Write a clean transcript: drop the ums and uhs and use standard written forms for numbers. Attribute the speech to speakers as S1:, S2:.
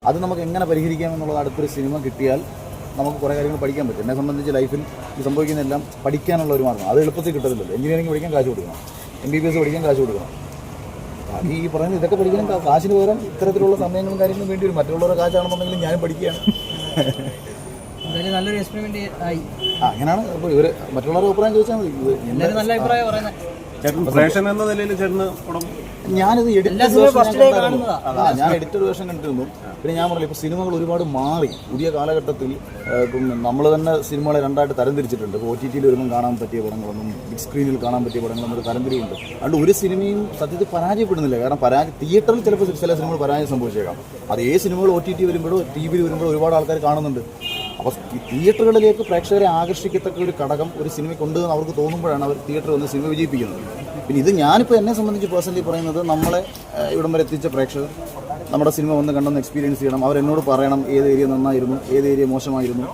S1: അത് നമുക്ക് എങ്ങനെ പരിഹരിക്കാമെന്നുള്ളത് അടുത്തൊരു സിനിമ കിട്ടിയാൽ നമുക്ക് കുറേ കാര്യങ്ങൾ പഠിക്കാൻ പറ്റും. എന്നെ സംബന്ധിച്ച് ലൈഫിൽ ഈ സംഭവിക്കുന്നതെല്ലാം പഠിക്കാനുള്ള ഒരു മാർഗ്ഗം. അത് എളുപ്പത്തിൽ കിട്ടത്തില്ലല്ലോ. എഞ്ചിനീയറിംഗ് പഠിക്കാൻ കാശ് കൊടുക്കണം, MBBS പഠിക്കാൻ കാശ് കൊടുക്കണം. അത് ഈ പറയുന്നത് ഇതൊക്കെ പഠിക്കാൻ കാശിന് പകരം ഇത്തരത്തിലുള്ള സമയങ്ങളും കാര്യങ്ങളും വേണ്ടി വരും. മറ്റുള്ളവരുടെ കാശാണെന്നുണ്ടെങ്കിലും ഞാനും പഠിക്കുകയാണ്.
S2: നല്ലൊരു എക്സ്പെരിമെന്റ് ആയി.
S1: അങ്ങനെയാണ്. അപ്പോൾ ഇവർ മറ്റുള്ളവരുടെ അഭിപ്രായം ചോദിച്ചാൽ മതി.
S2: നല്ല അഭിപ്രായം പറയുന്നത്
S1: ഞാനിത് ഞാൻ എഡിറ്റർ വേഷം കണ്ടിരുന്നു. പിന്നെ ഞാൻ പറഞ്ഞില്ല, ഇപ്പോൾ സിനിമകൾ ഒരുപാട് മാറി. പുതിയ കാലഘട്ടത്തിൽ ഇപ്പം നമ്മൾ തന്നെ സിനിമകളെ രണ്ടായിട്ട് തരംതിരിച്ചിട്ടുണ്ട്. ഇപ്പോൾ OTT വരുമ്പം കാണാൻ പറ്റിയ പടങ്ങളൊന്നും ബിഗ് സ്ക്രീനിൽ കാണാൻ പറ്റിയ പടങ്ങളൊന്നും ഒരു തരംതിരിവുണ്ട്. അതുകൊണ്ട് ഒരു സിനിമയും സത്യത്തിൽ പരാജയപ്പെടുന്നില്ല. കാരണം തിയേറ്ററിൽ ചിലപ്പോൾ ചില സിനിമകൾ പരാജയം സംഭവിച്ചേക്കാം. അത് സിനിമകൾ OTT വരുമ്പോഴോ TV വരുമ്പോഴോ ഒരുപാട് ആൾക്കാർ കാണുന്നുണ്ട്. അപ്പോൾ തിയേറ്ററുകളിലേക്ക് പ്രേക്ഷകരെ ആകർഷിക്കത്തക്ക ഒരു ഘടകം ഒരു സിനിമ കൊണ്ടുവന്ന് അവർക്ക് തോന്നുമ്പോഴാണ് അവർ തിയേറ്ററിൽ വന്ന് സിനിമ വിജയിപ്പിക്കുന്നത്. പിന്നെ ഇത് ഞാനിപ്പോൾ എന്നെ സംബന്ധിച്ച് പേഴ്സണലി പറയുന്നത്, നമ്മളെ ഇവിടം വരെ എത്തിച്ച പ്രേക്ഷകർ നമ്മുടെ സിനിമ വന്ന് കണ്ടൊന്ന് എക്സ്പീരിയൻസ് ചെയ്യണം. അവരെന്നോട് പറയണം ഏത് ഏരിയ നന്നായിരുന്നു, ഏത് ഏരിയ മോശമായിരുന്നു.